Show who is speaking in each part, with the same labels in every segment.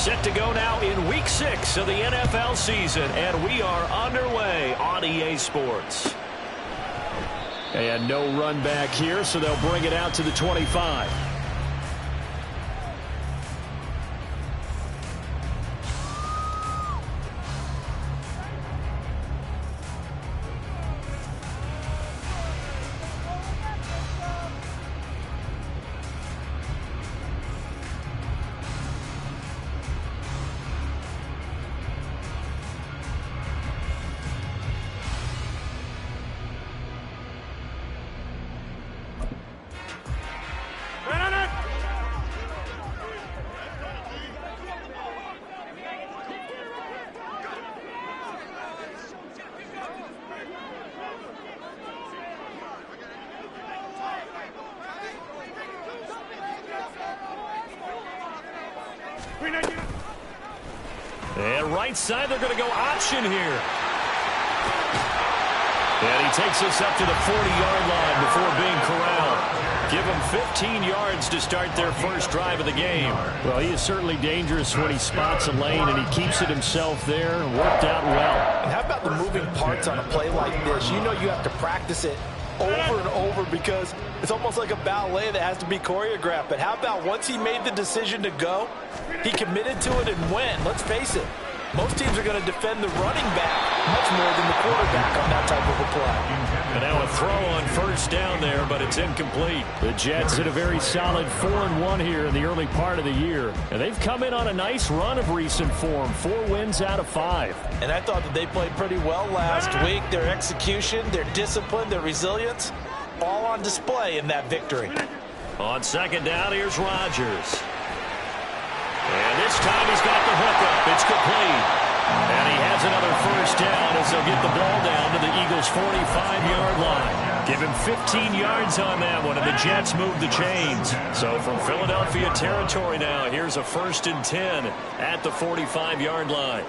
Speaker 1: Set to go now in Week 6 of the NFL season, and we are underway on EA Sports. And no run back here, so they'll bring it out to the 25. And right side, they're going to go option here. And he takes us up to the 40-yard line before being corralled. Give him 15 yards to start their first drive of the game.
Speaker 2: Well, he is certainly dangerous when he spots a lane, and he keeps it himself there. Worked out well.
Speaker 3: And how about the moving parts on a play like this? You know you have to practice it over and over because it's almost like a ballet that has to be choreographed. But how about once he made the decision to go, he committed to it and went. Let's face it, most teams are going to defend the running back much more than the quarterback on that type of a play.
Speaker 1: And now a throw on first down there, but it's incomplete.
Speaker 2: The Jets in a very solid 4-1 here in the early part of the year. And they've come in on a nice run of recent form. 4 wins out of 5.
Speaker 3: And I thought that they played pretty well last week. Their execution, their discipline, their resilience, all on display in that victory.
Speaker 1: On second down, here's Rodgers. And this time he's got the hookup. It's complete. And he has another first down as they'll get the ball down to the Eagles' 45-yard line. Give him 15 yards on that one, and the Jets move the chains. So from Philadelphia territory now, here's a 1st and 10 at the 45-yard line.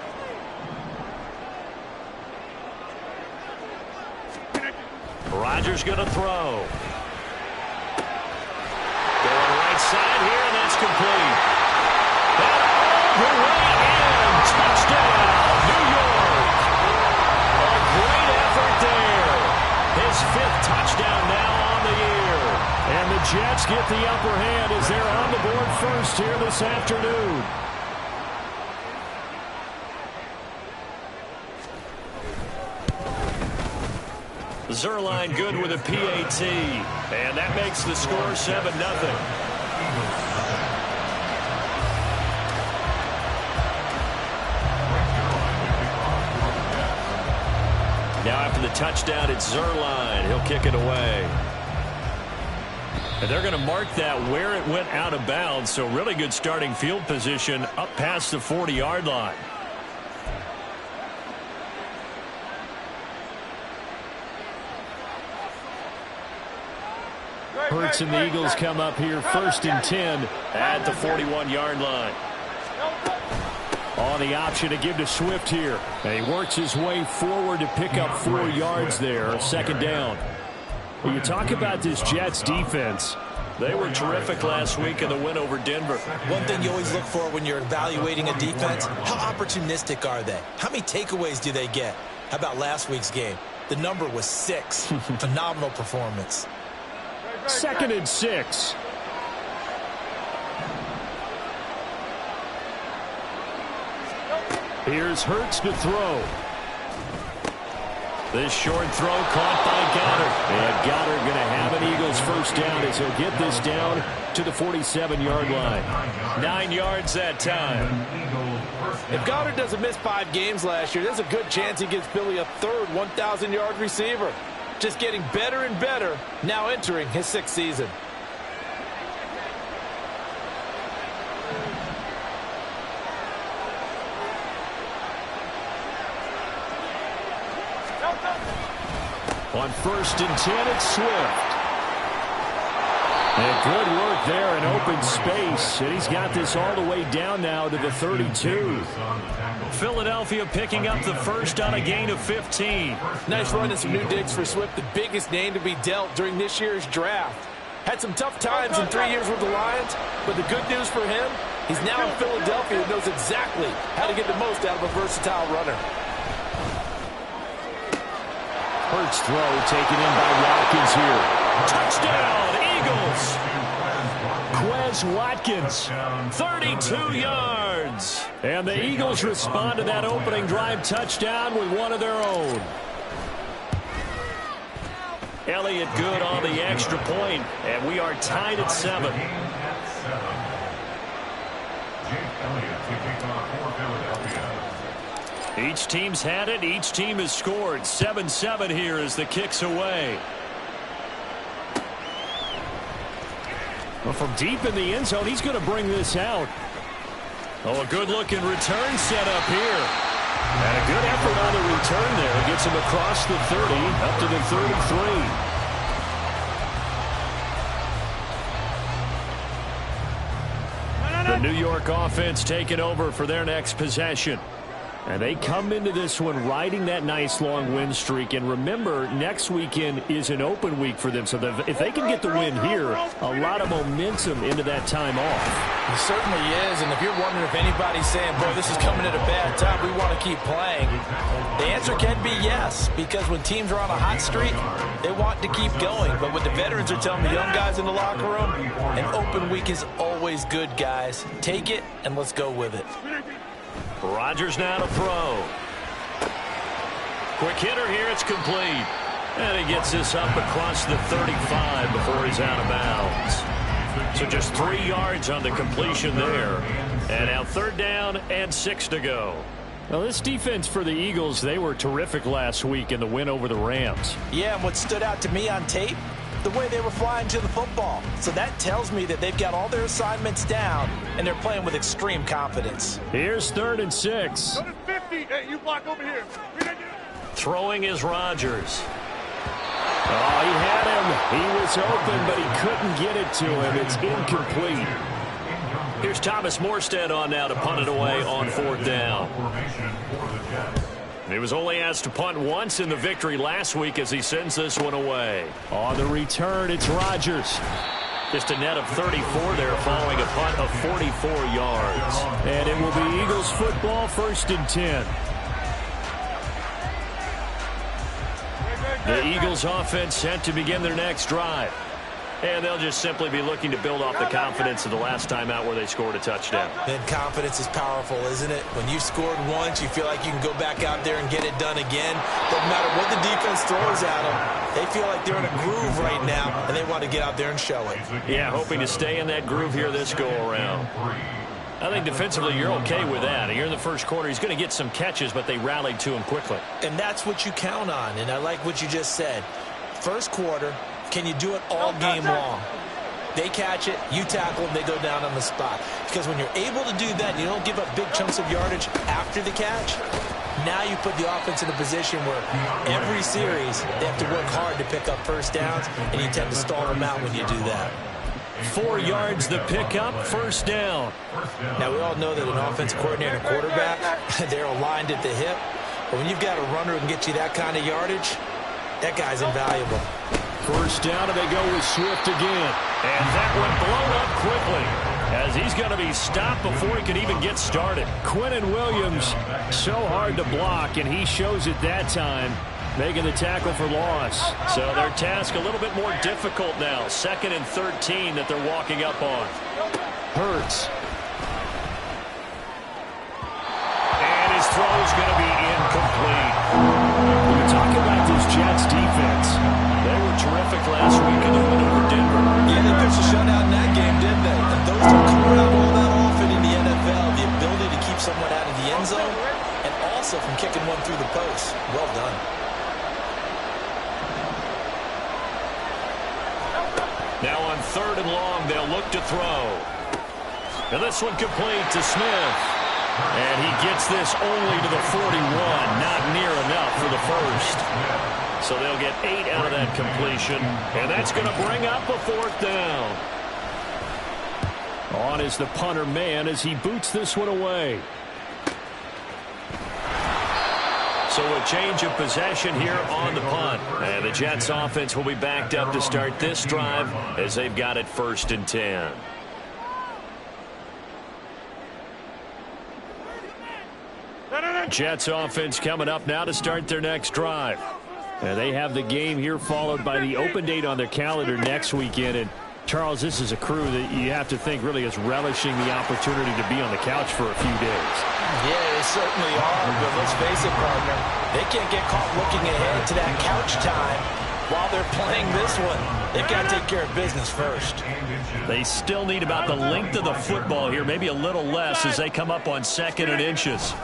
Speaker 1: Rodgers going to throw. Going right side here, and that's complete. The way in, touchdown, New York. A great effort there. His 5th touchdown now on the year.
Speaker 2: And the Jets get the upper hand as they're on the board first here this afternoon.
Speaker 1: Zerline good with a PAT. And that makes the score 7-0. Now after the touchdown, it's Zerline. He'll kick it away. And they're going to mark that where it went out of bounds. So really good starting field position up past the 40-yard line.
Speaker 2: Hurts and the Eagles come up here 1st and 10
Speaker 1: at the 41-yard line.
Speaker 2: On the option to give to Swift here. And he works his way forward to pick up 4 yards there. 2nd down. Well, you talk about this Jets defense.
Speaker 1: They were terrific last week in the win over Denver.
Speaker 3: One thing you always look for when you're evaluating a defense, how opportunistic are they? How many takeaways do they get? How about last week's game? The number was 6. Phenomenal performance.
Speaker 2: 2nd and 6. Here's Hurts to throw.
Speaker 1: This short throw caught by Goddard.
Speaker 2: And Goddard going to have an Eagles first down as he'll get this down to the 47-yard line.
Speaker 1: 9 yards that time.
Speaker 3: If Goddard doesn't miss 5 games last year, there's a good chance he gets Billy a 3rd 1,000-yard receiver. Just getting better and better, now entering his 6th season.
Speaker 2: On 1st and 10, it's Swift. And good work there in open space. And he's got this all the way down now to the 32.
Speaker 1: Philadelphia picking up the first on a gain of 15.
Speaker 3: Nice run and some new digs for Swift, the biggest name to be dealt during this year's draft. Had some tough times in 3 years with the Lions, But the good news for him, he's now in Philadelphia and knows exactly how to get the most out of a versatile runner.
Speaker 2: Hurts throw taken in by Watkins here.
Speaker 1: Touchdown, Eagles!
Speaker 2: Quez Watkins,
Speaker 1: 32 yards.
Speaker 2: and the Eagles respond to that opening drive touchdown with one of their own.
Speaker 1: Elliott good on the extra point, and we are tied at 7. Each team's had it. Each team has scored. 7-7 here as the kick's away.
Speaker 2: Well, from deep in the end zone, he's going to bring this out.
Speaker 1: Oh, a good-looking return set up here. And a good effort on the return there. It gets him across the 30, up to the 33. The New York offense taking over for their next possession.
Speaker 2: And they come into this one riding that nice long win streak. And remember, next weekend is an open week for them. So if they can get the win here, a lot of momentum into that time off.
Speaker 3: It certainly is. And if you're wondering if anybody's saying, boy, this is coming at a bad time, we want to keep playing, the answer can be yes. Because when teams are on a hot streak, they want to keep going. But what the veterans are telling the young guys in the locker room, an open week is always good, guys. Take it and let's go with it.
Speaker 1: Rodgers now to throw. Quick hitter here. It's complete. And he gets this up across the 35 before he's out of bounds. So just 3 yards on the completion there. And now 3rd down and 6 to go.
Speaker 2: Well, this defense for the Eagles, they were terrific last week in the win over the Rams.
Speaker 3: Yeah, and what stood out to me on tape, the way they were flying to the football. So that tells me that they've got all their assignments down, and they're playing with extreme confidence.
Speaker 2: Here's 3rd and 6.
Speaker 4: Go to 50. Hey, you block over here.
Speaker 1: Throwing is Rodgers.
Speaker 2: Oh, he had him. He was open, but he couldn't get it to him. It's incomplete.
Speaker 1: Here's Thomas Morstead on now to punt it away on 4th down. He was only asked to punt once in the victory last week as he sends this one away.
Speaker 2: On the return, it's Rodgers.
Speaker 1: Just a net of 34 there following a punt of 44 yards.
Speaker 2: And it will be Eagles football, 1st and 10.
Speaker 1: The Eagles offense set to begin their next drive. And they'll just simply be looking to build off the confidence of the last time out where they scored a touchdown.
Speaker 3: Then confidence is powerful, isn't it? When you've scored once, you feel like you can go back out there and get it done again. Doesn't matter what the defense throws at them. They feel like they're in a groove right now, and they want to get out there and show it.
Speaker 1: Yeah, hoping to stay in that groove here this go-around. I think defensively you're okay with that. Here in the first quarter, he's going to get some catches, but they rallied to him quickly.
Speaker 3: And that's what you count on, and I like what you just said. First quarter, can you do it all game long? They catch it, you tackle them, they go down on the spot. Because when you're able to do that, you don't give up big chunks of yardage after the catch. Now you put the offense in a position where every series they have to work hard to pick up first downs, and you tend to stall them out when you do that.
Speaker 1: 4 yards the pickup, 1st down.
Speaker 3: Now, we all know that an offensive coordinator and quarterback, they're aligned at the hip. But when you've got a runner who can get you that kind of yardage, that guy's invaluable.
Speaker 2: 1st down, and they go with Swift again.
Speaker 1: And that one blown up quickly as he's going to be stopped before he can even get started.
Speaker 2: Quinnen Williams, so hard to block, and he shows it that time, making the tackle for loss.
Speaker 1: So their task a little bit more difficult now. 2nd and 13 that they're walking up on.
Speaker 2: Hurts.
Speaker 1: And his throw is going to be incomplete.
Speaker 2: When you talk about this Jets defense,
Speaker 1: they were terrific last week in the win over Denver.
Speaker 3: Yeah, they pitched a shutout in that game, didn't they? And those don't come around all that often in the NFL. The ability to keep someone out of the end zone and also from kicking one through the post. Well done.
Speaker 1: Now on 3rd and long, they'll look to throw. And this one complete to Smith. And he gets this only to the 41. Not near enough for the first. So they'll get 8 out of that completion. And that's going to bring up a 4th down.
Speaker 2: on is the punter man as he boots this one away.
Speaker 1: So a change of possession here on the punt. And the Jets offense will be backed up to start this drive as they've got it 1st and 10.
Speaker 2: Jets offense coming up now to start their next drive. And they have the game here followed by the open date on their calendar next weekend. And Charles, this is a crew that you have to think really is relishing the opportunity to be on the couch for a few days.
Speaker 3: Yeah, they certainly are, but let's face it, partner. They can't get caught looking ahead to that couch time while they're playing this one. They've got to take care of business first.
Speaker 2: They still need about the length of the football here, maybe a little less as they come up on 2nd and inches.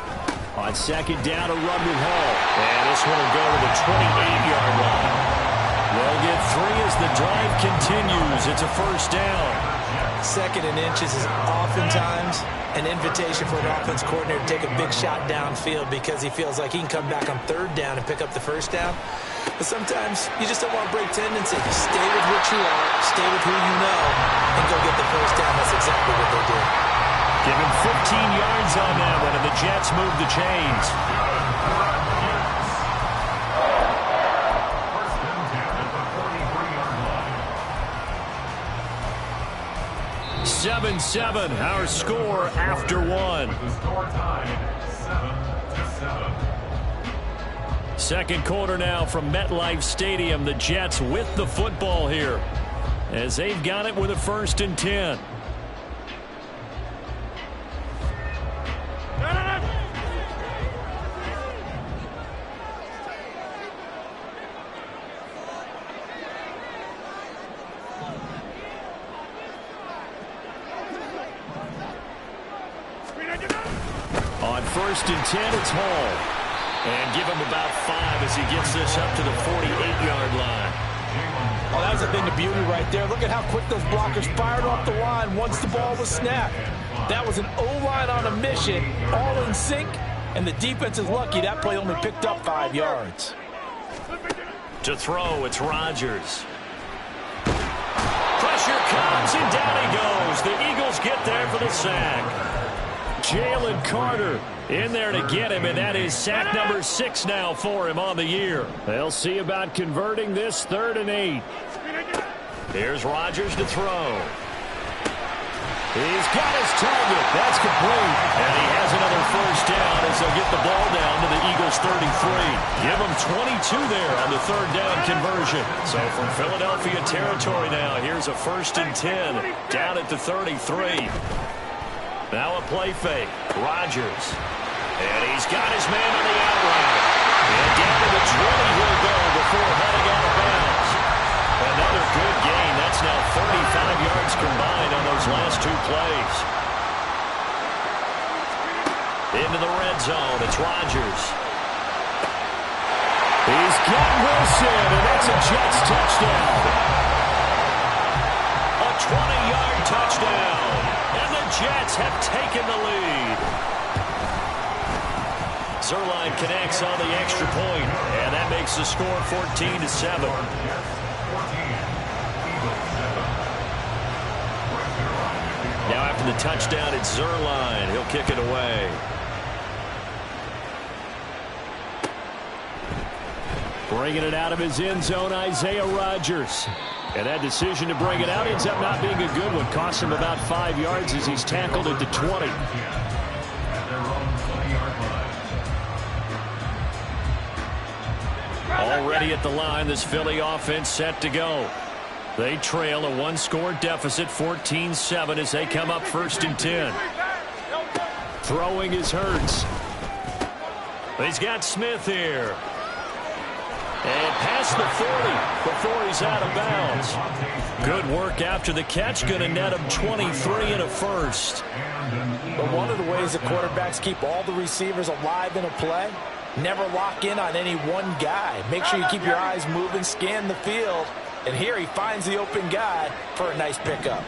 Speaker 2: On 2nd down, a run with Hall. And this one will go to the 28-yard line. They'll get 3 as the drive continues. It's a first down.
Speaker 3: 2nd and inches is oftentimes an invitation for an offense coordinator to take a big shot downfield because he feels like he can come back on 3rd down and pick up the first down. But sometimes you just don't want to break tendency. Stay with what you are, stay with who you know, and go get the first down. That's exactly what they did.
Speaker 2: Give him 15 yards on that one, and the Jets move the chains. 7-7, our score after 1. Second quarter now from MetLife Stadium. The Jets with the football here as they've got it with a 1st and 10. On 1st and 10, it's Hall. And give him about 5 as he gets this up to the 48-yard line.
Speaker 3: Oh, that was a thing of beauty right there. Look at how quick those blockers fired off the line once the ball was snapped. That was an O-line on a mission, all in sync, and the defense is lucky that play only picked up 5 yards.
Speaker 2: To throw, it's Rodgers. Pressure comes, and down he goes. The Eagles get there for the sack. Jalen Carter in there to get him, and that is sack number 6 now for him on the year. They'll see about converting this 3rd and 8. Here's Rodgers to throw. He's got his target. That's complete. And he has another first down as they'll get the ball down to the Eagles 33. Give them 22 there on the 3rd down conversion. So from Philadelphia territory now, here's a 1st and 10 down at the 33. Now a play fake. Rodgers. And he's got his man on the out route. And down to the 20 he'll go before heading out of bounds. Another good gain. That's now 35 yards combined on those last 2 plays. Into the red zone. It's Rodgers. He's got Wilson, and that's a Jets touchdown. A 20-yard touchdown. And the Jets have taken the lead. Zuerlein connects on the extra point, and that makes the score 14-7. Now after the touchdown, it's Zuerlein. He'll kick it away. Bringing it out of his end zone, Isaiah Rodgers. And that decision to bring it out ends up not being a good one. Costs him about 5 yards as he's tackled at the 20. Already at the line, this Philly offense set to go. They trail a 1-score deficit, 14-7 as they come up 1st and 10. Throwing is Hurts. He's got Smith here. And past the 40 before he's out of bounds. Good work after the catch. Going to net him 23 and a first.
Speaker 3: But one of the ways the quarterbacks keep all the receivers alive in a play, never lock in on any one guy. Make sure you keep your eyes moving, scan the field. And here he finds the open guy for a nice pickup.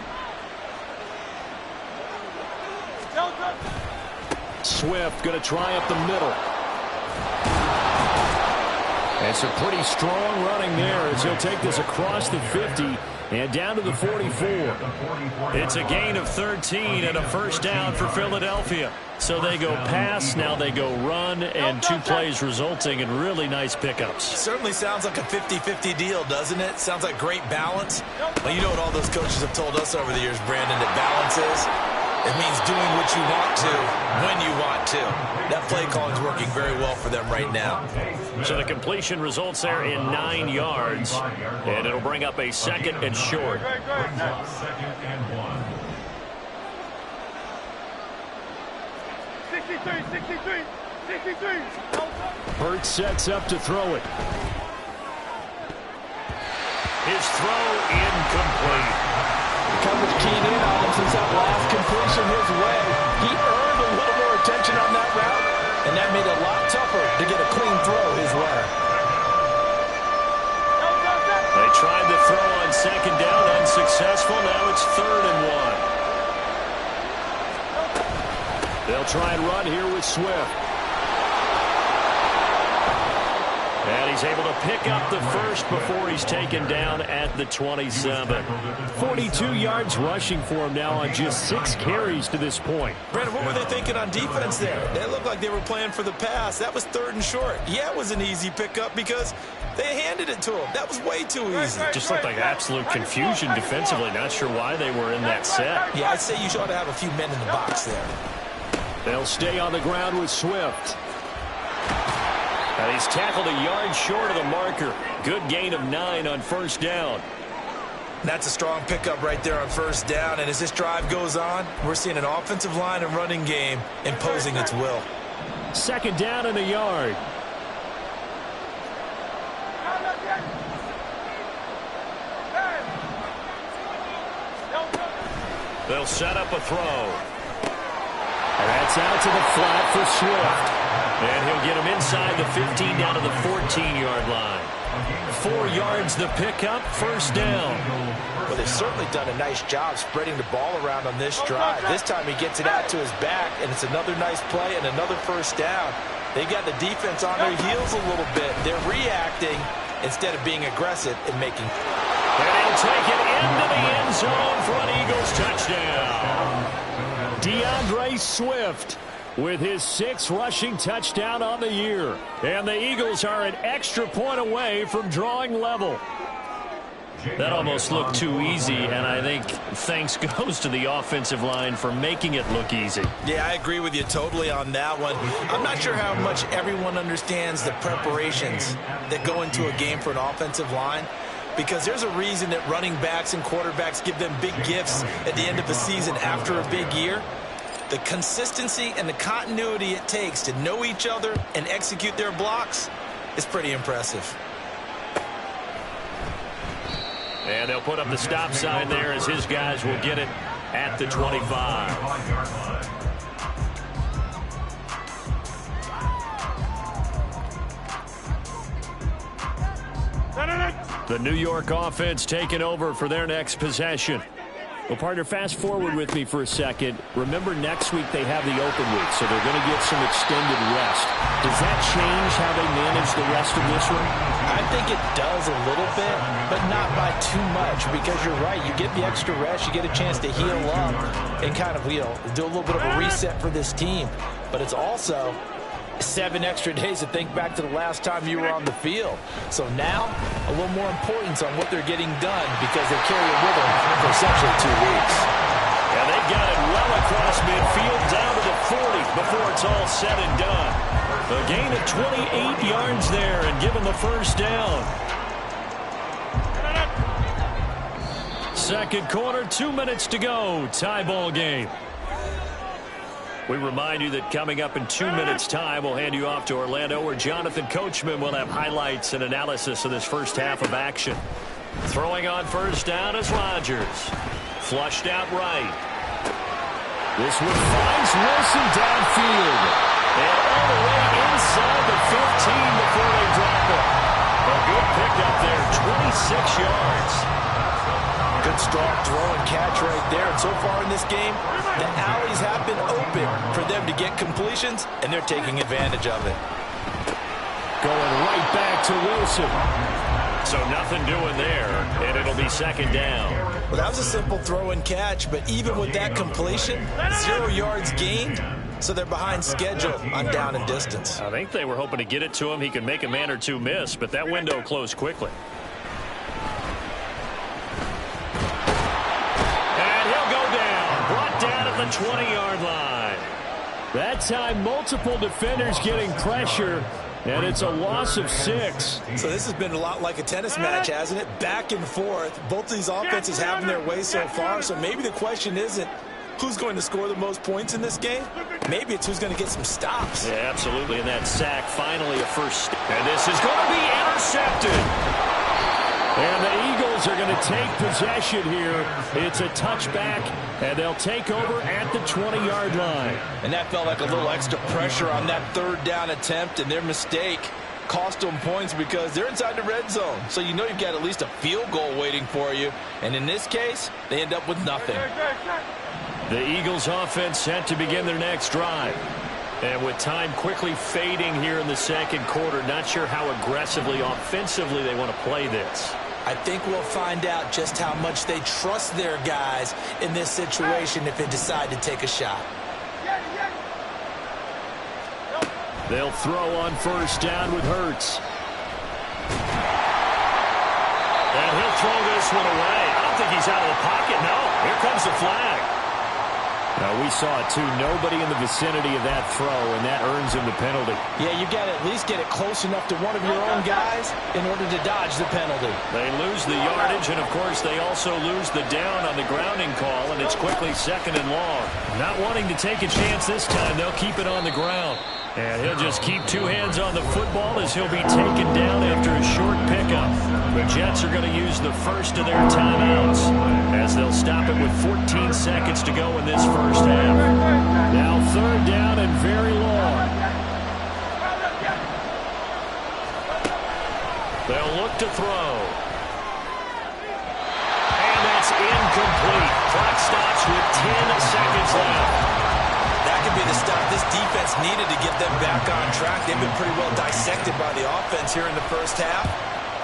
Speaker 2: Swift going to try up the middle. And some pretty strong running there as he'll take this across the 50 and down to the 44. It's a gain of 13 and a first down for Philadelphia. So they go pass, now they go run, and 2 plays resulting in really nice pickups.
Speaker 3: Certainly sounds like a 50-50 deal, doesn't it? Sounds like great balance. Well, you know what all those coaches have told us over the years, Brandon, that balance is? It means doing what you want to, when you want to. That play calling is working very well for them right now.
Speaker 2: So the completion results there in 9 yards, and it'll bring up a second and short.
Speaker 4: Now 63.
Speaker 2: Burt sets up to throw it. His throw incomplete.
Speaker 3: Coverage keyed in on him since that last completion his way. He earned a little more attention on that route, and that made it a lot tougher to get a clean throw his way.
Speaker 2: They tried the throw on second down, unsuccessful. Now it's 3rd and 1. They'll try and run here with Swift. And he's able to pick up the first before he's taken down at the 27. 42 yards rushing for him now on just 6 carries to this point.
Speaker 3: Brandon, what were they thinking on defense there? They looked like they were playing for the pass. That was 3rd and short. Yeah, it was an easy pickup because they handed it to him. That was way too easy.
Speaker 2: Just looked like absolute confusion defensively. Not sure why they were in that set.
Speaker 3: Yeah, I'd say you ought to have a few men in the box there.
Speaker 2: They'll stay on the ground with Swift. And he's tackled a yard short of the marker. Good gain of 9 on first down.
Speaker 3: That's a strong pickup right there on first down. And as this drive goes on, we're seeing an offensive line and running game imposing its will.
Speaker 2: Second down and a yard. They'll set up a throw. And that's out to the flat for Swift. And he'll get him inside the 15 down to the 14-yard line. 4 yards the pickup, first down.
Speaker 3: Well, they've certainly done a nice job spreading the ball around on this drive. This time he gets it out to his back, and it's another nice play and another first down. They got the defense on their heels a little bit. They're reacting instead of being aggressive and making.
Speaker 2: And he'll take it into the end zone for an Eagles touchdown. DeAndre Swift with his 6th rushing touchdown on the year. And the Eagles are an extra point away from drawing level. That almost looked too easy, and I think thanks goes to the offensive line for making it look easy.
Speaker 3: Yeah, I agree with you totally on that one. I'm not sure how much everyone understands the preparations that go into a game for an offensive line, because there's a reason that running backs and quarterbacks give them big gifts at the end of the season after a big year. The consistency and the continuity it takes to know each other and execute their blocks is pretty impressive.
Speaker 2: And they'll put up the stop sign there as his guys will get it at the 25. The New York offense taking over for their next possession. Well, partner, fast forward with me for a second. Remember, next week they have the open week, so they're going to get some extended rest. Does that change how they manage the rest of this one?
Speaker 3: I think it does a little bit, but not by too much, because you're right. You get the extra rest. You get a chance to heal up and kind of, do a little bit of a reset for this team. But it's also 7 extra days to think back to the last time you were on the field. So now, a little more importance on what they're getting done, because they carry it with them for essentially 2 weeks.
Speaker 2: And they got it well across midfield down to the 40 before it's all said and done. A gain of 28 yards there and given the first down. Second quarter, 2 minutes to go. Tie ball game. We remind you that coming up in 2 minutes' time, we'll hand you off to Orlando, where Jonathan Coachman will have highlights and analysis of this first half of action. Throwing on first down is Rodgers. Flushed out right. This one finds Wilson downfield. And all the way inside the 15 before they drop it. A good pickup there, 26 yards.
Speaker 3: Good strong throw and catch right there. And so far in this game, the alleys have been open for them to get completions, and they're taking advantage of it.
Speaker 2: Going right back to Wilson. So nothing doing there, and it'll be second down.
Speaker 3: Well, that was a simple throw and catch, but even with that completion, 0 yards gained, so they're behind schedule on down and distance.
Speaker 2: I think they were hoping to get it to him. He could make a man or two miss, but that window closed quickly. And he'll go down. Brought down
Speaker 1: down at the 20-yard line.
Speaker 2: That time, multiple defenders getting pressure, and it's a loss of 6.
Speaker 3: So this has been a lot like a tennis match, hasn't it? Back and forth. Both of these offenses having their way so far, so maybe the question isn't who's going to score the most points in this game. Maybe it's who's going to get some stops.
Speaker 1: Yeah, absolutely. And that sack, finally a first. And this is going to be intercepted.
Speaker 2: And the Eagles are going to take possession here. It's a touchback, and they'll take over at the 20-yard line.
Speaker 3: And that felt like a little extra pressure on that third down attempt, and their mistake cost them points because they're inside the red zone. So you know you've got at least a field goal waiting for you. And in this case, they end up with nothing.
Speaker 1: The Eagles offense set to begin their next drive. And with time quickly fading here in the second quarter, not sure how aggressively, offensively they want to play this.
Speaker 3: I think we'll find out just how much they trust their guys in this situation if they decide to take a shot.
Speaker 2: They'll throw on first down with Hurts.
Speaker 1: And he'll throw this one away. I don't think he's out of the pocket, no. Here comes the flag.
Speaker 2: Now, we saw it, too. Nobody in the vicinity of that throw, and that earns him the penalty.
Speaker 3: Yeah, you got to at least get it close enough to one of your own guys in order to dodge the penalty.
Speaker 1: They lose the yardage, and, of course, they also lose the down on the grounding call, and it's quickly 2nd and long. Not wanting to take a chance this time, they'll keep it on the ground. And he'll just keep 2 hands on the football as he'll be taken down after a short pickup. The Jets are going to use the first of their timeouts as they'll stop it with 14 seconds to go in this first half.
Speaker 2: Now 3rd down and very long.
Speaker 1: They'll look to throw. And that's incomplete. Clock stops with 10 seconds left.
Speaker 3: That could be the stop this defense needed to get them back on track. They've been pretty well dissected by the offense here in the first half.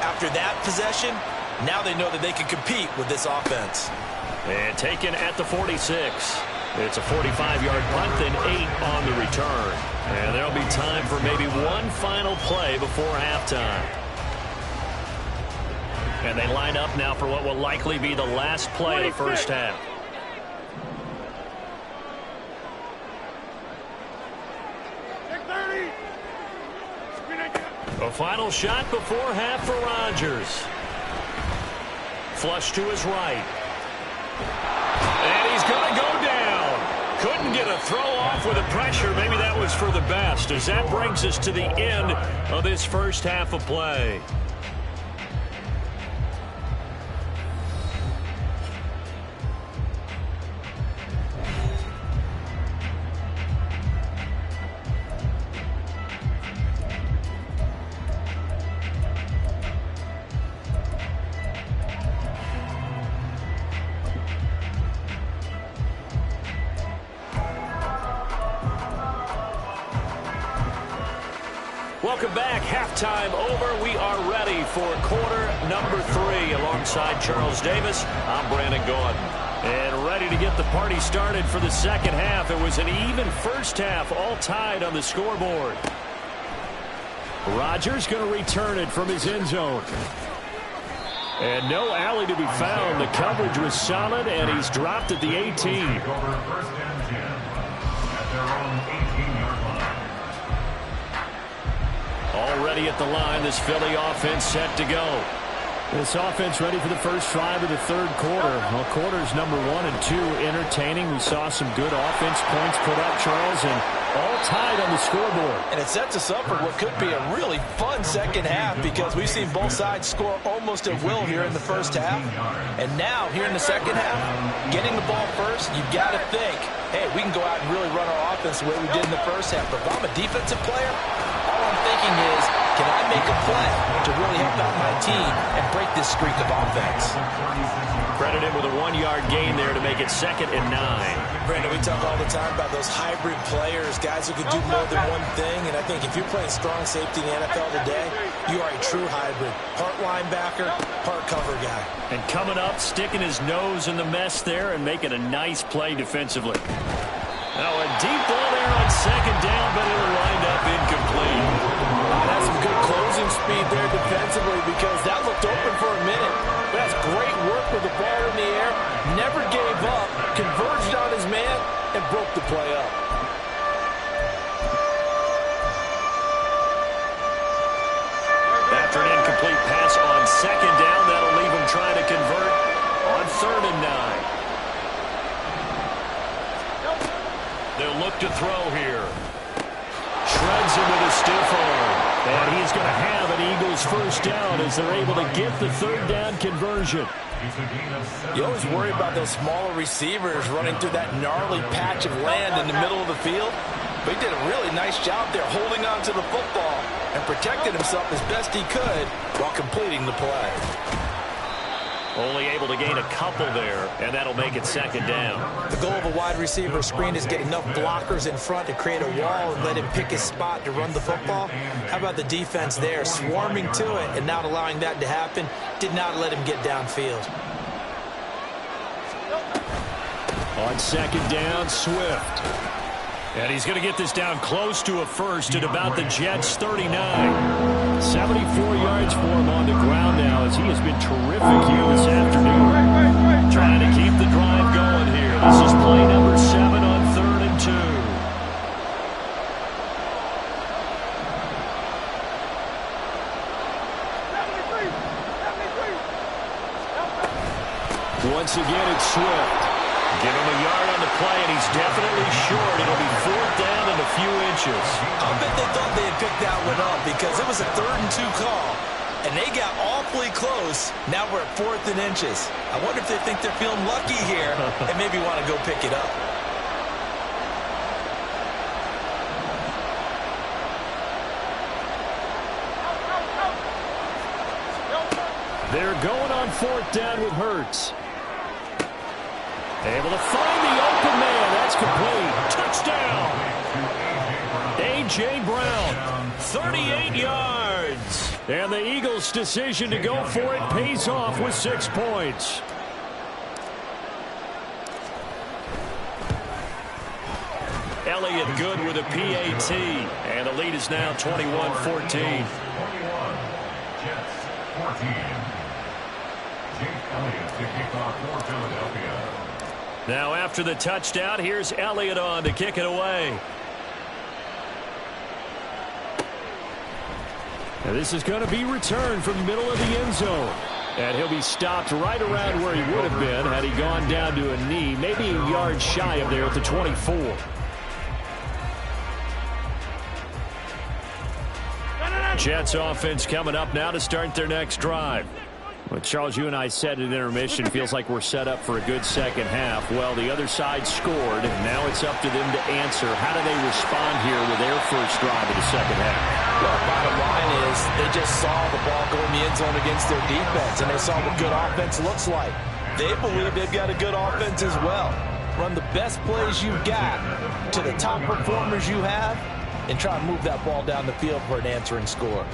Speaker 3: After that possession, now they know that they can compete with this offense.
Speaker 1: And taken at the 46. It's a 45-yard punt, then 8 on the return. And there'll be time for maybe one final play before halftime. And they line up now for what will likely be the last play of the first half. A final shot before half for Rodgers. Flush to his right. And he's going to go down. Couldn't get a throw off with the pressure. Maybe that was for the best, as that brings us to the end of this first half of play. Welcome back. Halftime over. We are ready for quarter number 3. Alongside Charles Davis, I'm Brandon Gordon. And ready to get the party started for the second half. It was an even first half, all tied on the scoreboard.
Speaker 2: Rodgers going to return it from his end zone. And no alley to be found. The coverage was solid, and he's dropped at the 18.
Speaker 1: Already at the line, this Philly offense set to go.
Speaker 2: This offense ready for the first drive of the third quarter. Well, quarters number 1 and 2 entertaining. We saw some good offense points put up, Charles, and all tied on the scoreboard.
Speaker 3: And it sets us up for what could be a really fun second half because we've seen both sides score almost at will here in the first half. And now, here in the second half, getting the ball first, you've got to think, hey, we can go out and really run our offense the way we did in the first half. But if I'm a defensive player, all I'm thinking is, can I make a play to really help out my team and break this streak of offense?
Speaker 1: Credit him with a 1-yard gain there to make it 2nd and 9.
Speaker 3: Brandon, we talk all the time about those hybrid players, guys who can do more than one thing. And I think if you're playing strong safety in the NFL today, you are a true hybrid. Part linebacker, part cover guy.
Speaker 1: And coming up, sticking his nose in the mess there and making a nice play defensively. Now a deep ball there on 2nd down, but it'll wind up incomplete.
Speaker 3: That's some good closing speed there defensively because that looked open for a minute. But that's great work with the ball in the air. Never gave up. Converged on his man. and broke the play up.
Speaker 1: After an incomplete pass on second down, that'll leave him trying to convert on 3rd and 9. They'll look to throw here. Shreds him with a stiff arm. And he's going to have an Eagles first down as they're able to get the 3rd down conversion.
Speaker 3: You always worry about those smaller receivers running through that gnarly patch of land in the middle of the field. But he did a really nice job there holding on to the football and protected himself as best he could while completing the play.
Speaker 1: Only able to gain a couple there, and that'll make it 2nd down.
Speaker 5: The goal of a wide receiver screen is get enough blockers in front to create a wall and let him pick his spot to run the football. How about the defense there, swarming to it and not allowing that to happen? Did not let him get downfield.
Speaker 1: On 2nd down, Swift. And he's going to get this down close to a first at about the Jets' 39. 74 yards for him on the ground now as he has been terrific here this afternoon. Trying to keep the drive going here. This is play number 7 on 3rd and 2. Once again, it's Swift. Give him a yard on the play, and he's definitely short. It'll be 4th down and a few inches.
Speaker 3: I bet they thought they had picked that one up because it was a 3rd and 2 call, and they got awfully close. Now we're at 4th and inches. I wonder if they think they're feeling lucky here and maybe want to go pick it up.
Speaker 1: They're going on 4th down with Hurts. Able to find the open man. That's complete. Touchdown. A.J. Brown, 38 yards. And the Eagles' decision to go for it pays off with 6 points. Elliott good with a PAT. And the lead is now 21-14.
Speaker 6: 21. Jets 14. Jake Elliott to kick off for Philadelphia.
Speaker 1: Now after the touchdown, here's Elliott on to kick it away. And this is going to be returned from the middle of the end zone. And he'll be stopped right around where he would have been had he gone down to a knee, maybe a yard shy of there at the 24. Jets offense coming up now to start their next drive. Well, Charles, you and I said at intermission, feels like we're set up for a good second half. Well, the other side scored, and now it's up to them to answer. How do they respond here with their first drive of the second half?
Speaker 3: Well, bottom line is they just saw the ball go in the end zone against their defense, and they saw what good offense looks like. They believe they've got a good offense as well. Run the best plays you've got to the top performers you have, and try and move that ball down the field for an answering score.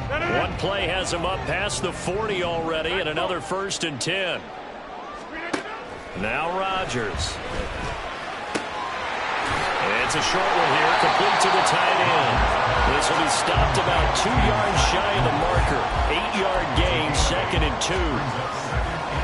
Speaker 1: One play has him up past the 40 already, and another 1st and 10. Now Rodgers. It's a short one here, complete to the tight end. This will be stopped about 2 yards shy of the marker. 8-yard gain, 2nd and 2.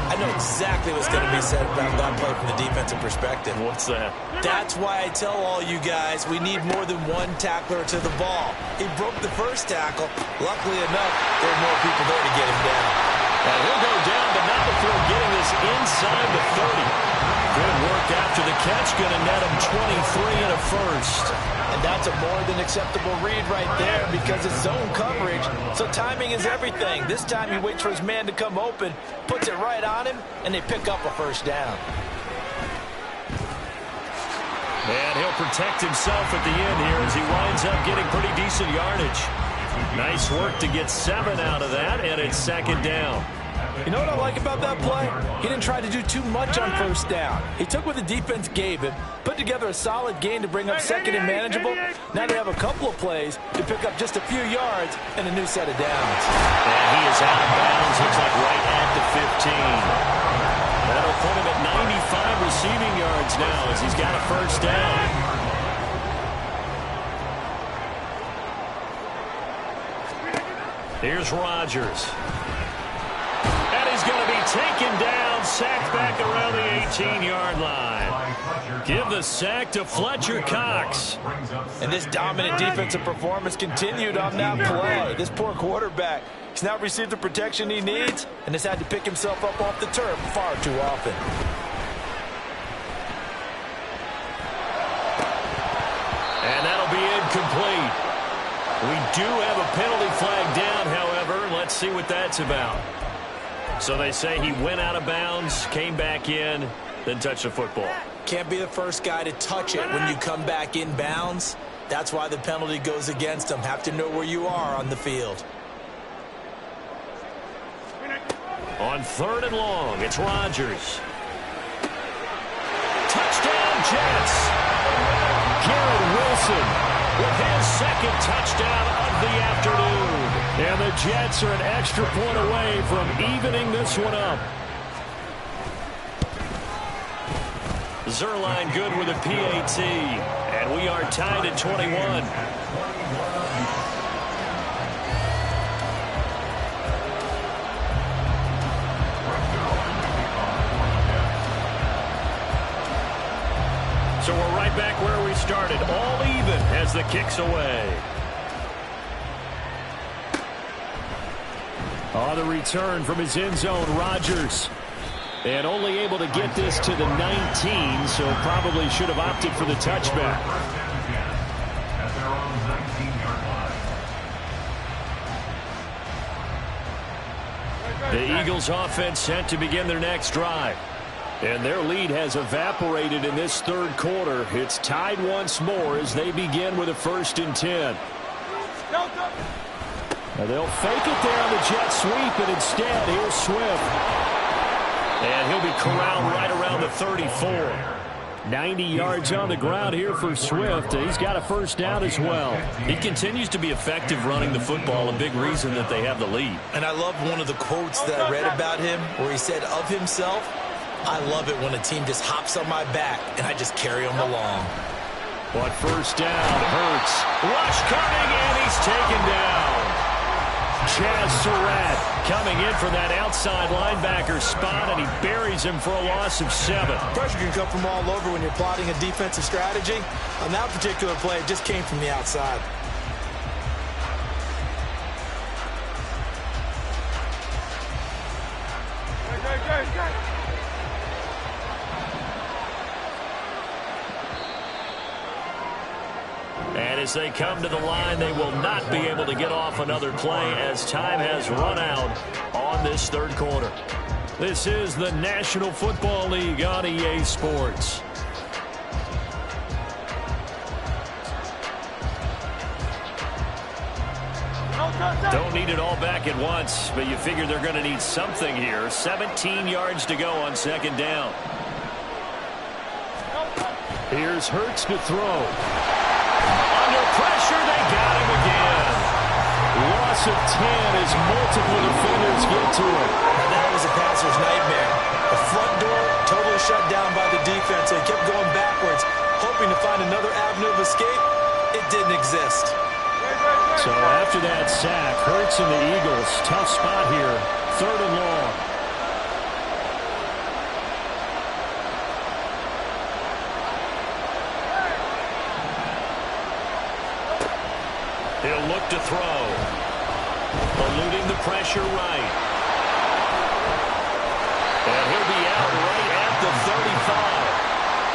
Speaker 3: I know exactly what's going to be said about that play from the defensive perspective.
Speaker 1: What's that?
Speaker 3: That's why I tell all you guys we need more than one tackler to the ball. He broke the first tackle. Luckily enough, there are more people there to get him down.
Speaker 1: And he'll go down, but not before getting this inside the 30. Good work after the catch. Going to net him 23 and a first.
Speaker 3: And that's a more than acceptable read right there because it's zone coverage, so timing is everything. This time he waits for his man to come open, puts it right on him, and they pick up a first down.
Speaker 1: And he'll protect himself at the end here as he winds up getting pretty decent yardage. Nice work to get 7 out of that, and it's 2nd down.
Speaker 3: You know what I like about that play? He didn't try to do too much on first down. He took what the defense gave him, put together a solid gain to bring up 2nd and manageable. Now they have a couple of plays to pick up just a few yards and a new set of downs.
Speaker 1: And he is out of bounds, looks like right at the 15. That'll put him at 95 receiving yards now as he's got a first down. Here's Rodgers. And he's going to be taken down
Speaker 2: sacked back around the 18-yard line. Give the sack to Fletcher Cox.
Speaker 3: And this dominant defensive performance continued on that play. This poor quarterback, he's not received the protection he needs and has had to pick himself up off the turf far too often.
Speaker 2: And that'll be incomplete. We do have a penalty flag down, however. Let's see what that's about. So they say he went out of bounds, came back in, then touched the football.
Speaker 5: Can't be the first guy to touch it when you come back in bounds. That's why the penalty goes against him. Have to know where you are on the field.
Speaker 2: On 3rd and long, it's Rodgers. Touchdown, Jets. Garrett Wilson with his second touchdown of the afternoon. And the Jets are an extra point away from evening this one up. Zerline good with a PAT. And we are tied at 21. So we're right back where we started, all even as the kick's away. On the return from his end zone, Rodgers. And only able to get this to the 19, so probably should have opted for the touchback. The Eagles offense set to begin their next drive. And their lead has evaporated in this 3rd quarter. It's tied once more as they begin with a 1st and 10. Now they'll fake it there on the jet sweep, and instead, here's Swift. And he'll be corralled right around the 34. 90 yards on the ground here for Swift. He's got a 1st down as well. He continues to be effective running the football, a big reason that they have the lead.
Speaker 5: And I love one of the quotes that I read about him where he said of himself, I love it when a team just hops on my back and I just carry them along.
Speaker 2: But 1st down, Hurts. Rush coming, and he's taken down. Chaz Surratt coming in for that outside linebacker spot, and he buries him for a loss of 7.
Speaker 5: Pressure can come from all over when you're plotting a defensive strategy. On that particular play, it just came from the outside.
Speaker 2: And as they come to the line, they will not be able to get off another play as time has run out on this 3rd quarter. This is the National Football League on EA Sports. Don't need it all back at once, but you figure they're going to need something here. 17 yards to go on 2nd down. Here's Hurts to throw. Under pressure, they got him again. Loss of 10 as multiple defenders get to him.
Speaker 5: That was a passer's nightmare. The front door totally shut down by the defense. They kept going backwards, hoping to find another avenue of escape. It didn't exist.
Speaker 2: So after that sack, Hurts and the Eagles, tough spot here, 3rd and long. He'll look to throw. Eluding the pressure right. And he'll be out right at the 35.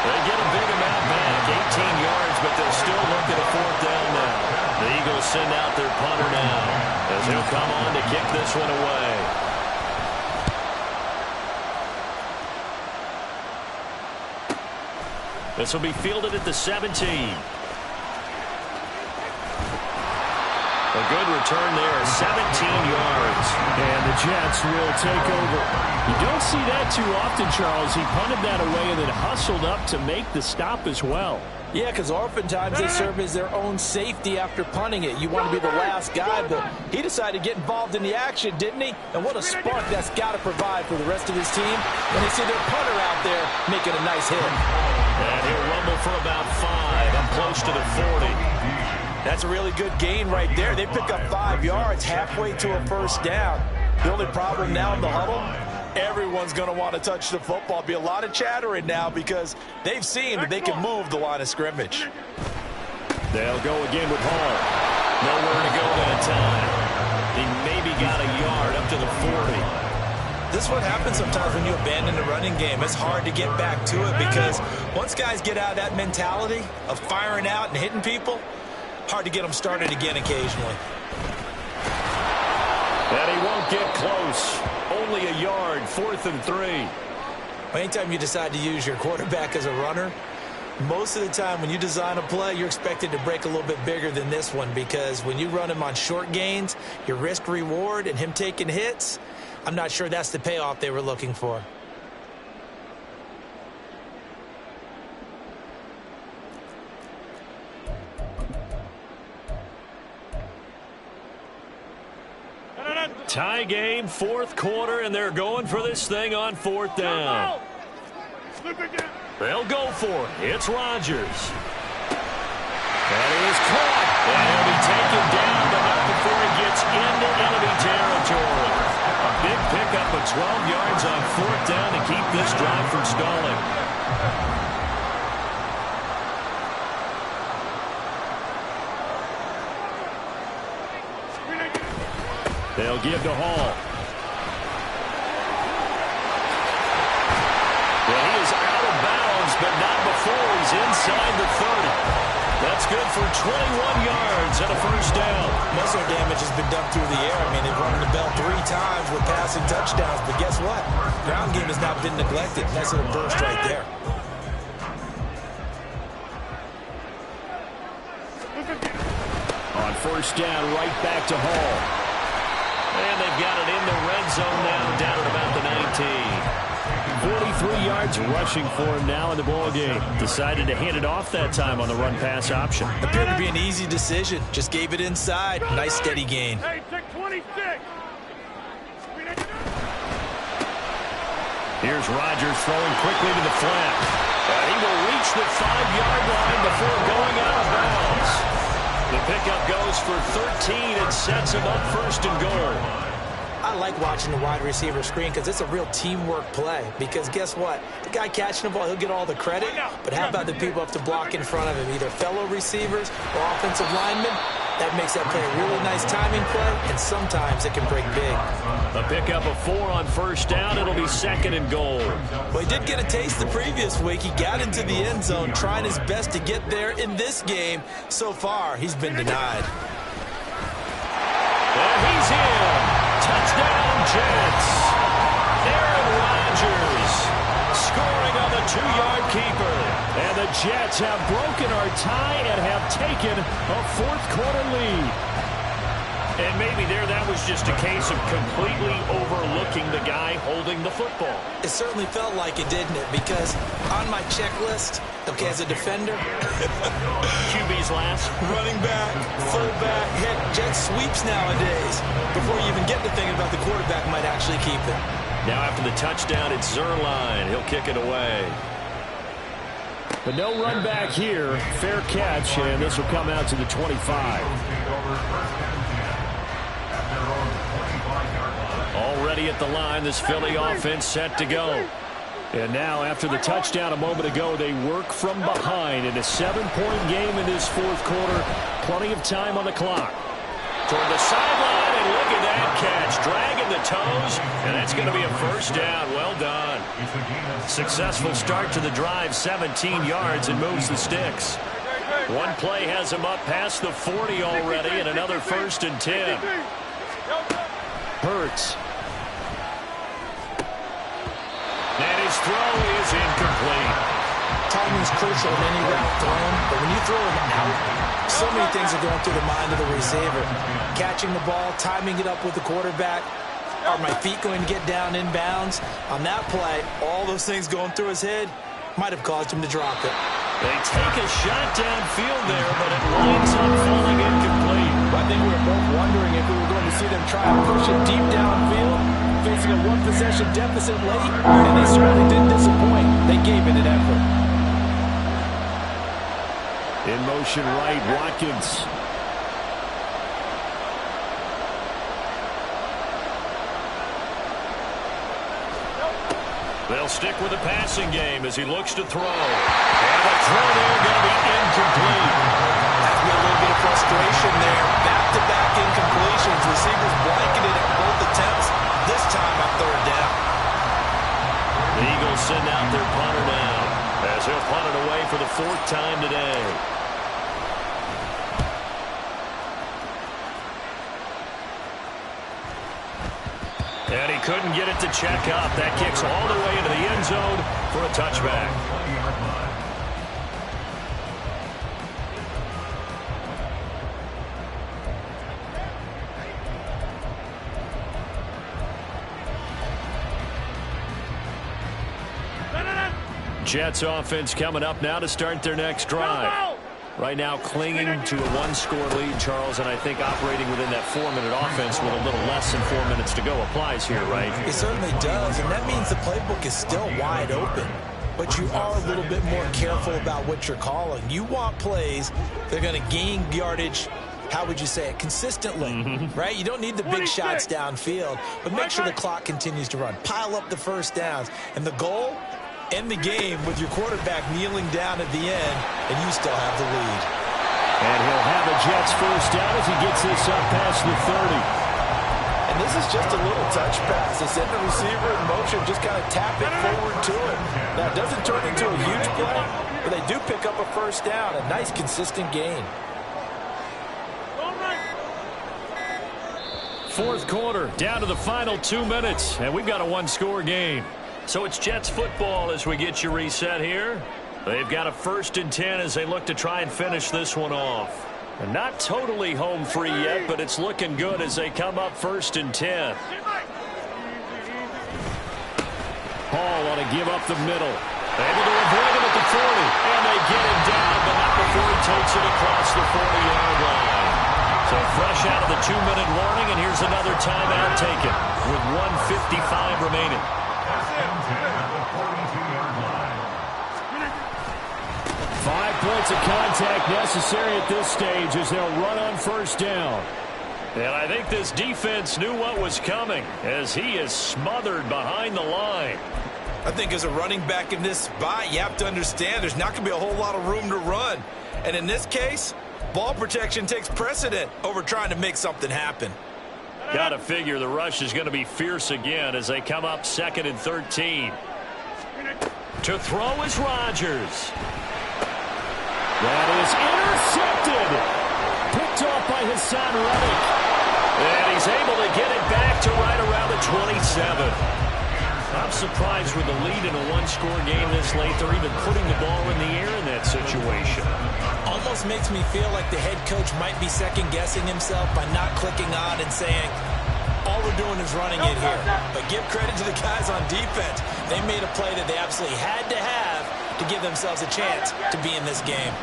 Speaker 2: They get a big amount back, 18 yards, but they'll still look at a 4th down now. The Eagles send out their punter now as he'll come on to kick this one away. This will be fielded at the 17. A good return there, 17 yards. And the Jets will take over. You don't see that too often, Charles. He punted that away and then hustled up to make the stop as well.
Speaker 5: Yeah, because oftentimes they serve as their own safety after punting it. You want to be the last guy, but he decided to get involved in the action, didn't he? And what a spark that's got to provide for the rest of his team when they see their punter out there making a nice hit.
Speaker 2: And he'll rumble for about 5. I'm close to the 40.
Speaker 3: That's a really good gain right there. They pick up 5 yards halfway to a 1st down. The only problem now in the huddle everyone's going to want to touch the football. Be a lot of chattering now because they've seen that they can move the line of scrimmage.
Speaker 2: They'll go again with Hall.
Speaker 1: Nowhere to go that time. He maybe got a yard up to the 40.
Speaker 5: This is what happens sometimes when you abandon the running game. It's hard to get back to it because once guys get out of that mentality of firing out and hitting people, hard to get them started again occasionally.
Speaker 2: And he won't get close. Only a yard, 4th and 3.
Speaker 5: Anytime you decide to use your quarterback as a runner, most of the time when you design a play, you're expected to break a little bit bigger than this one because when you run him on short gains, your risk-reward and him taking hits, I'm not sure that's the payoff they were looking for.
Speaker 2: Tie game, 4th quarter, and they're going for this thing on 4th down. They'll go for it. It's Rodgers. That is caught. And he'll be taken down, but not before he gets into enemy territory. A big pickup of 12 yards on 4th down to keep this drive from stalling. They'll give to Hall. Well, he is out of bounds, but not before he's inside the 30. That's good for 21 yards and a 1st down.
Speaker 5: Muscle damage has been done through the air. I mean, they've run the bell 3 times with passing touchdowns, but guess what? Ground game has not been neglected. Nice little burst right there.
Speaker 2: On 1st down, right back to Hall.
Speaker 1: And they've got it in the red zone now, down at about the 19.
Speaker 2: 43 yards rushing for him now in the ball game. Decided to hand it off that time on the run-pass option.
Speaker 5: Appeared to be an easy decision. Just gave it inside. Nice steady gain.
Speaker 4: Hey, take 26.
Speaker 2: Here's Rodgers throwing quickly to the flat. He will reach the 5-yard line before going out of bounds. The pickup goes for 13 and sets him up 1st and goal.
Speaker 5: I like watching the wide receiver screen because it's a real teamwork play. Because guess what? The guy catching the ball, he'll get all the credit. But how about the people up to block in front of him, either fellow receivers or offensive linemen? That makes that play a really nice timing play, and sometimes it can break big.
Speaker 2: A pickup of 4 on 1st down. It'll be 2nd and goal.
Speaker 5: Well, he did get a taste the previous week. He got into the end zone, trying his best to get there in this game. So far, he's been denied.
Speaker 2: And he's in. Touchdown, Jets. Aaron Rodgers scoring on the 2-yard keeper. And the Jets have broken our tie and have taken a 4th quarter lead. And maybe that was just a case of completely overlooking the guy holding the football.
Speaker 5: It certainly felt like it, didn't it? Because on my checklist, okay, as a defender,
Speaker 2: QB's last.
Speaker 5: running back, fullback, heck, jet sweeps nowadays. Before you even get to thinking about the quarterback might actually keep it.
Speaker 1: Now after the touchdown, it's Zerline. He'll kick it away.
Speaker 2: But no run back here. Fair catch, and this will come out to the 25. Already at the line, this Philly offense set to go. And now, after the touchdown a moment ago, they work from behind in a 7-point game in this 4th quarter. Plenty of time on the clock. Toward the sideline, and look at that catch. Dragging the toes, and that's going to be a 1st down. Well done. Successful start to the drive, 17 yards, and moves the sticks. One play has him up past the 40 already, and another 1st and 10. Hurts. And his throw is incomplete.
Speaker 5: Timing is crucial in any route thrown, but when you throw it out, so many things are going through the mind of the receiver. Catching the ball, timing it up with the quarterback. Are my feet going to get down in bounds? On that play, all those things going through his head might have caused him to drop it.
Speaker 1: They take a shot downfield there, but it winds up falling incomplete.
Speaker 3: I think we were both wondering if we were going to see them try and push it deep downfield, facing a 1-possession deficit late, and they certainly didn't disappoint. They gave it an effort.
Speaker 2: In motion right, Watkins.
Speaker 1: They'll stick with the passing game as he looks to throw. And the throw there going to be incomplete.
Speaker 5: That's a little bit of frustration there. Back-to-back incompletions. Receivers blanketed at both attempts. This time on third down.
Speaker 1: The Eagles send out their punter now as he'll punt it away for the 4th time today. And he couldn't get it to check up. That kicks all the way into the end zone for a touchback. Jets offense coming up now to start their next drive. Right now clinging to a 1-score lead, Charles, and I think operating within that 4-minute offense with a little less than 4 minutes to go applies here, right?
Speaker 5: It certainly does, and that means the playbook is still wide open. But you are a little bit more careful about what you're calling. You want plays that are going to gain yardage, how would you say it, consistently, right? You don't need the big shots downfield, but make sure the clock continues to run. Pile up the first downs, and the goal, end the game with your quarterback kneeling down at the end, and you still have the lead.
Speaker 2: And he'll have a Jets first down as he gets this up past the 30.
Speaker 3: And this is just a little touch pass. They send the receiver in motion, just kind of tap it forward to him. Now, it doesn't turn into a huge play, but they do pick up a first down. A nice, consistent gain.
Speaker 2: 4th quarter, down to the final 2 minutes, and we've got a 1-score game.
Speaker 1: So it's Jets football as we get you reset here. They've got a 1st and 10 as they look to try and finish this one off. And not totally home free yet, but it's looking good as they come up 1st and 10.
Speaker 2: Hall want to give up the middle.
Speaker 1: Able to avoid him at the 40. And they get him down, but not before he takes it across the 40-yard line. So fresh out of the 2-minute warning, and here's another timeout taken with 1:55 remaining.
Speaker 2: 5 points of contact necessary at this stage as they'll run on 1st down.
Speaker 1: And I think this defense knew what was coming as he is smothered behind the line.
Speaker 5: I think as a running back in this spot, you have to understand there's not going to be a whole lot of room to run. And in this case, ball protection takes precedent over trying to make something happen.
Speaker 1: Got to figure the rush is going to be fierce again as they come up 2nd and 13. To throw is Rodgers.
Speaker 2: That is intercepted. Picked off by Hassan Reddick.
Speaker 1: And he's able to get it back to right around the 27. I'm surprised with the lead in a 1-score game this late. They're even putting the ball in the air in that situation.
Speaker 5: Almost makes me feel like the head coach might be second-guessing himself by not clicking on and saying, all we're doing is running it here. But give credit to the guys on defense. They made a play that they absolutely had to have to give themselves a chance to be in this game.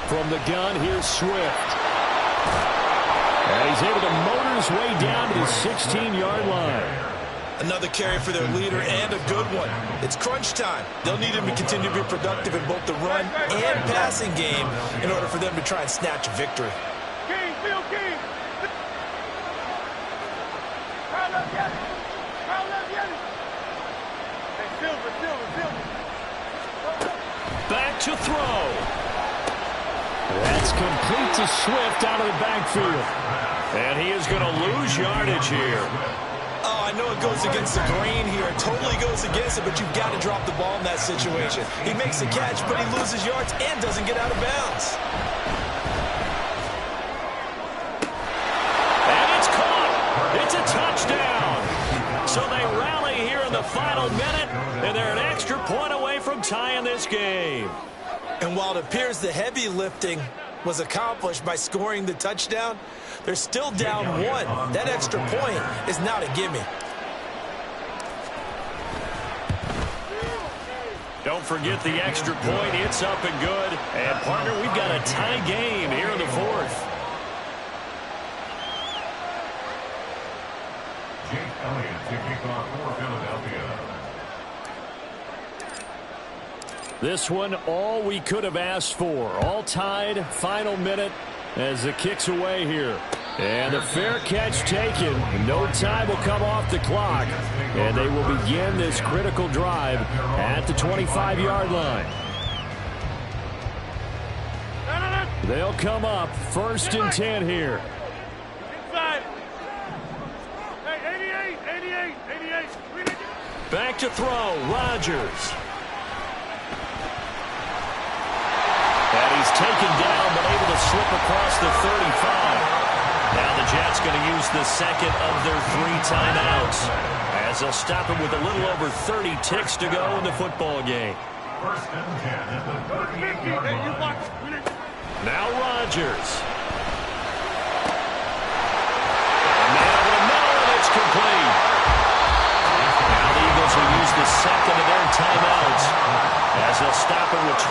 Speaker 2: From the gun, here's Swift. And he's able to motor his way down to the 16-yard line.
Speaker 5: Another carry for their leader and a good one. It's crunch time. They'll need him to continue to be productive in both the run and passing game in order for them to try and snatch a victory.
Speaker 4: King, Bill King. Kyle left Yannis. Kyle left Yannis. Hey, Silver.
Speaker 1: Back to throw.
Speaker 2: That's complete to Swift out of the backfield.
Speaker 1: And he is going to lose yardage here.
Speaker 5: Oh, I know it goes against the grain here. It totally goes against it, but you've got to drop the ball in that situation. He makes the catch, but he loses yards and doesn't get out of bounds.
Speaker 1: And it's caught. It's a touchdown. So they rally here in the final minute, and they're an extra point away from tying this game.
Speaker 5: And while it appears the heavy lifting was accomplished by scoring the touchdown, they're still down 1. That extra point is not a gimme.
Speaker 1: Don't forget the extra point. It's up and good. And, partner, we've got a tie game here in the 4th.
Speaker 6: Jake Elliott to kick off for Philadelphia.
Speaker 2: This one, all we could have asked for. All tied, final minute as the kick's away here. And the fair catch taken. No time will come off the clock. And they will begin this critical drive at the 25-yard line. They'll come up 1st and 10 here.
Speaker 4: Inside. Hey, 88.
Speaker 1: Back to throw, Rodgers. And he's taken down, but able to slip across the 35. Now the Jets going to use the second of their 3 timeouts, as they'll stop him with a little over 30 ticks to go in the football game.
Speaker 6: 1st and 10 at the 38-yard line.
Speaker 1: Now Rodgers. And man over the middle, and it's complete. Now the Eagles will use the second of their timeouts, as they'll stop him with 25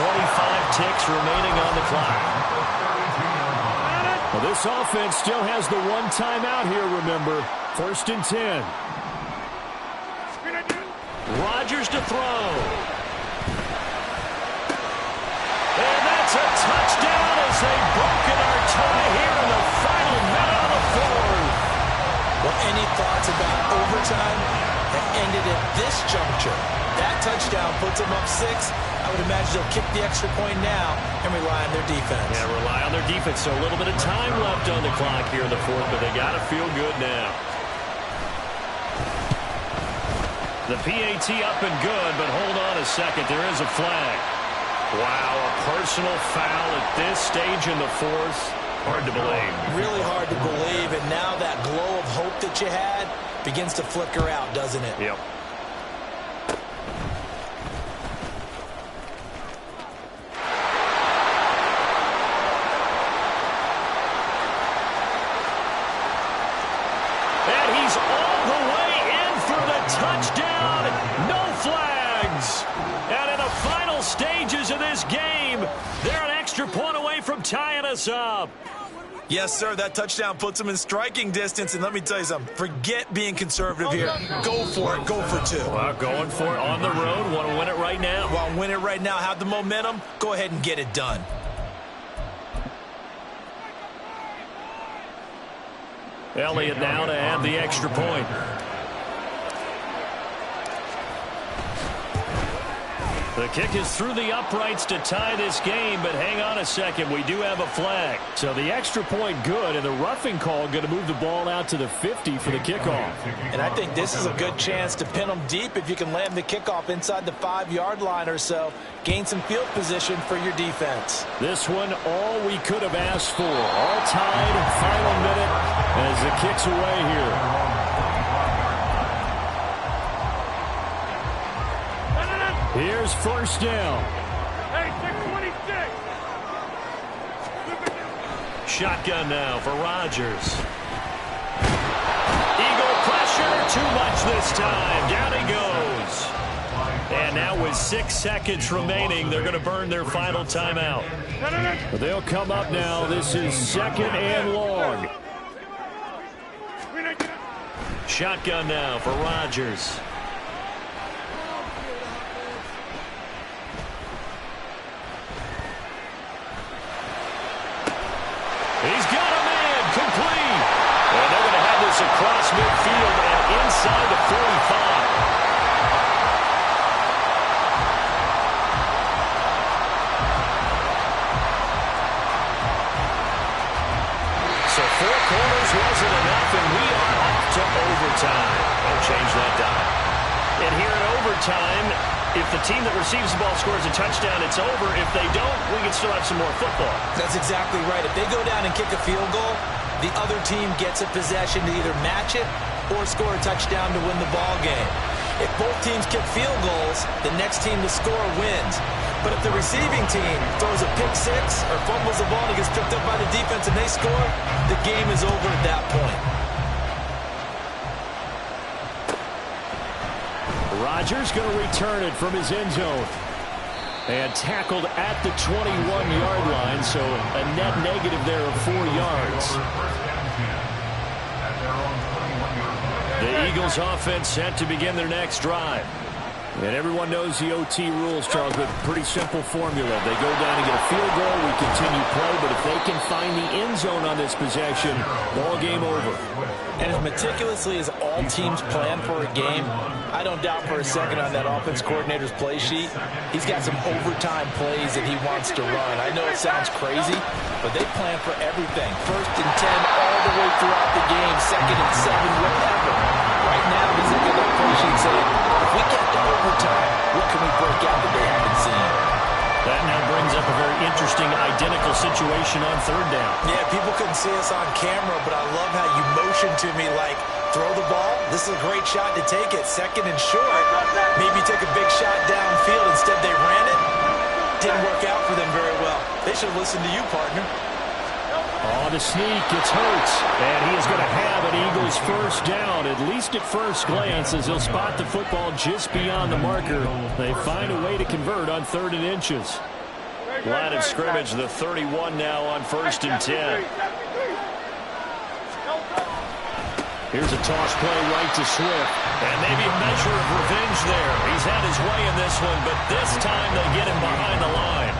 Speaker 1: ticks remaining on the clock.
Speaker 2: Well, this offense still has the 1 timeout here, remember. 1st and 10.
Speaker 1: Rodgers to throw. And that's a touchdown as they've broken our tie here in the final minute of the 4th.
Speaker 5: Well, any thoughts about overtime that ended at this juncture? That touchdown puts them up 6. I would imagine they'll kick the extra point now and rely on their defense.
Speaker 1: Yeah, rely on their defense. So a little bit of time left on the clock here in the 4th, but they got to feel good now. The PAT up and good, but hold on a second. There is a flag. Wow, a personal foul at this stage in the 4th. Hard to believe.
Speaker 5: Really hard to believe, and now that glow of hope that you had begins to flicker out, doesn't it?
Speaker 1: Yep. And he's all the way in for the touchdown. No flags. And in the final stages of this game, they're an extra point away from tying us up.
Speaker 3: Yes, sir, that touchdown puts them in striking distance, and let me tell you something. Forget being conservative here. Go for it. Go for 2.
Speaker 1: Well, going for it on the road. Want to win it right now.
Speaker 3: Want to win it right now. Have the momentum. Go ahead and get it done.
Speaker 1: Elliott now to add the extra point. The kick is through the uprights to tie this game, but hang on a second. We do have a flag.
Speaker 2: So the extra point good, and the roughing call going to move the ball out to the 50 for the kickoff.
Speaker 5: And I think this is a good chance to pin them deep if you can land the kickoff inside the 5-yard line or so. Gain some field position for your defense.
Speaker 2: This one, all we could have asked for. All tied, final minute, as the kick's away here. Here's 1st down.
Speaker 4: Hey, 626.
Speaker 1: Shotgun now for Rodgers. Eagle pressure, too much this time. Down he goes. And now with 6 seconds remaining, they're going to burn their final timeout.
Speaker 2: But they'll come up now. This is 2nd and long.
Speaker 1: Shotgun now for Rodgers. He's got a man, complete. And they're going to have this across midfield and inside the 45. So 4 quarters wasn't enough, and we are off to overtime. Don't change that dime. And here in overtime, if the team that receives the ball scores a touchdown, it's over. If they don't, we can still have some more football.
Speaker 5: That's exactly right. If they go down and kick a field goal, the other team gets a possession to either match it or score a touchdown to win the ball game. If both teams kick field goals, the next team to score wins. But if the receiving team throws a pick 6 or fumbles the ball and it gets picked up by the defense and they score, the game is over at that point.
Speaker 2: Rodgers going to return it from his end zone. And tackled at the 21-yard line, so a net negative there of 4 yards. The Eagles offense set to begin their next drive. And everyone knows the OT rules, Charles, but pretty simple formula. They go down and get a field goal, we continue play, but if they can find the end zone on this possession, ball game over.
Speaker 3: And as meticulously as all teams plan for a game, I don't doubt for a second on that offense coordinator's play sheet, he's got some overtime plays that he wants to run. I know it sounds crazy, but they plan for everything. 1st and 10 all the way throughout the game, 2nd and 7, whatever. Right now, he's looking at that play sheet saying, if we get to overtime, what can we break out that they haven't seen?
Speaker 1: That now brings up a very interesting identical situation on 3rd down.
Speaker 5: Yeah, people couldn't see us on camera, but I love how you motioned to me like, throw the ball. This is a great shot to take it. 2nd and short. Maybe take a big shot downfield. Instead, they ran it. Didn't work out for them very well. They should have listened to you, partner.
Speaker 2: Oh, the sneak gets Hurts, and he is going to have an Eagles 1st down, at least at first glance, as he'll spot the football just beyond the marker. They find a way to convert on 3rd and inches.
Speaker 1: Line of scrimmage, the 31 now on 1st and 10.
Speaker 2: Here's a toss play right to Swift.
Speaker 1: And maybe a measure of revenge there. He's had his way in this one, but this time they get him behind the line.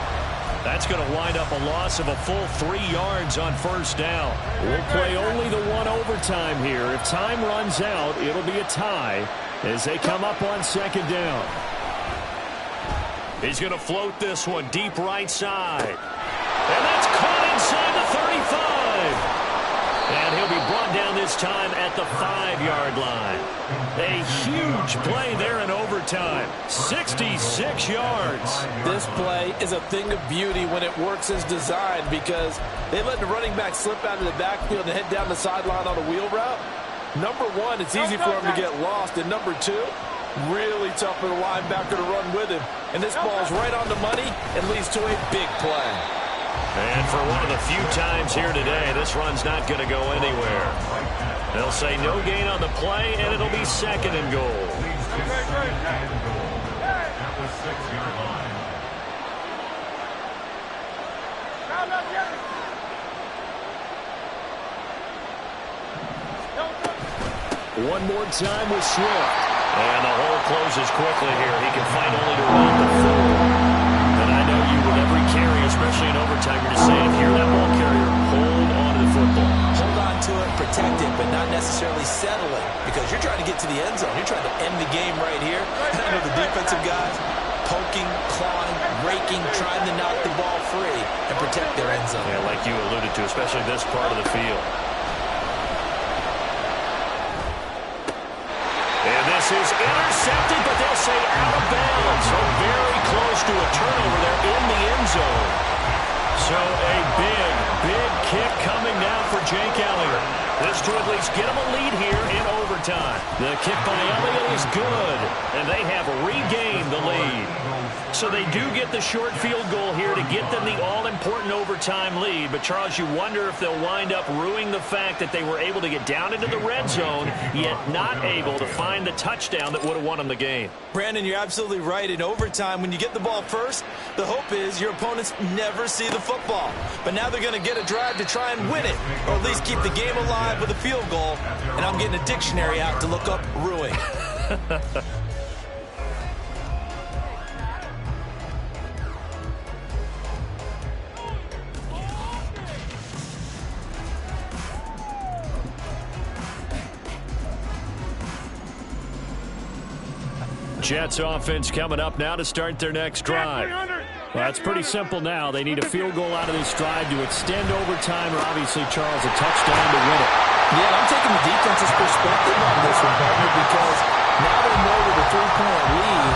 Speaker 1: That's going to wind up a loss of a full 3 yards on 1st down.
Speaker 2: We'll play only the 1 overtime here. If time runs out, it'll be a tie as they come up on 2nd down.
Speaker 1: He's going to float this one deep right side. And that's caught inside the 35. And he'll be brought down this time at the 5-yard line. A huge play there in overtime. 66 yards.
Speaker 3: This play is a thing of beauty when it works as designed because they let the running back slip out of the backfield and head down the sideline on a wheel route. Number one, it's easy for him to get lost. And number two, really tough for the linebacker to run with him. And this ball's right on the money and leads to a big play.
Speaker 1: And for one of the few times here today, this run's not going to go anywhere. They'll say no gain on the play, and it'll be 2nd and goal.
Speaker 2: One more time with Swift.
Speaker 1: And the hole closes quickly here. He can fight only to run the 4. And I know you with every carry, especially in overtime, you're just saying, if you're that ball carrier, hold on to the football.
Speaker 5: Hold on to it, protect it, but not necessarily settle it because you're trying to get to the end zone. You're trying to end the game right here. And I know the defensive guys poking, clawing, raking, trying to knock the ball free and protect their end zone.
Speaker 1: Yeah, like you alluded to, especially this part of the field. And this is intercepted, but they'll say out of bounds. So very close to a turnover there in the end zone. So a big kick coming now for Jake Elliott. This to at least get him a lead here in overtime. The kick by Elliott is good, and they have regained the lead. So they do get the short field goal here to get them the all-important overtime lead. But, Charles, you wonder if they'll wind up ruining the fact that they were able to get down into the red zone, yet not able to find the touchdown that would have won them the game.
Speaker 5: Brandon, you're absolutely right. In overtime, when you get the ball first, the hope is your opponents never see the football. But now they're going to get a drive to try and win it, or at least keep the game alive with a field goal. And I'm getting a dictionary out to look up ruin.
Speaker 2: Jets offense coming up now to start their next drive. Well, it's pretty simple now. They need a field goal out of this drive to extend overtime, or obviously, Charles, a touchdown to win it.
Speaker 5: Yeah, I'm taking the defense's perspective on this one, partner, because now they know with a 3-point lead,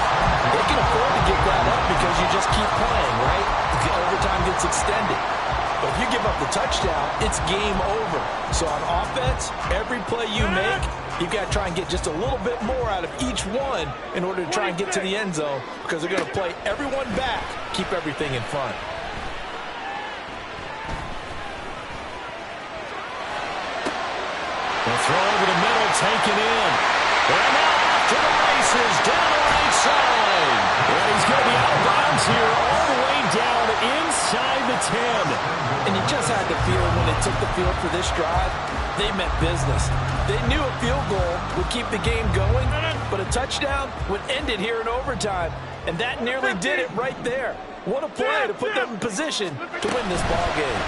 Speaker 5: they can afford to give that up because you just keep playing, right? The overtime gets extended. But if you give up the touchdown, it's game over. So on offense, every play you make, you've got to try and get just a little bit more out of each one in order to try and get to the end zone because they're going to play everyone back, keep everything in front.
Speaker 2: The throw over the middle, taken in. And now off to the races, down the right side. And he's going to be out of bounds here, all the way down inside the 10.
Speaker 5: And you just had to feel when they took the field for this drive,
Speaker 3: They meant business. They knew a field goal would keep the game going, but a touchdown would end it here in overtime, and that nearly did it right there. What a play to put them in position to win this ball game.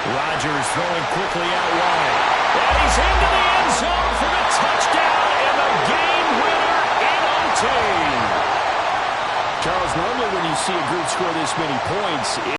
Speaker 2: Rodgers throwing quickly out wide. And he's into the end zone for the touchdown and the game winner in OT. Charles, normally when you see a group score this many points,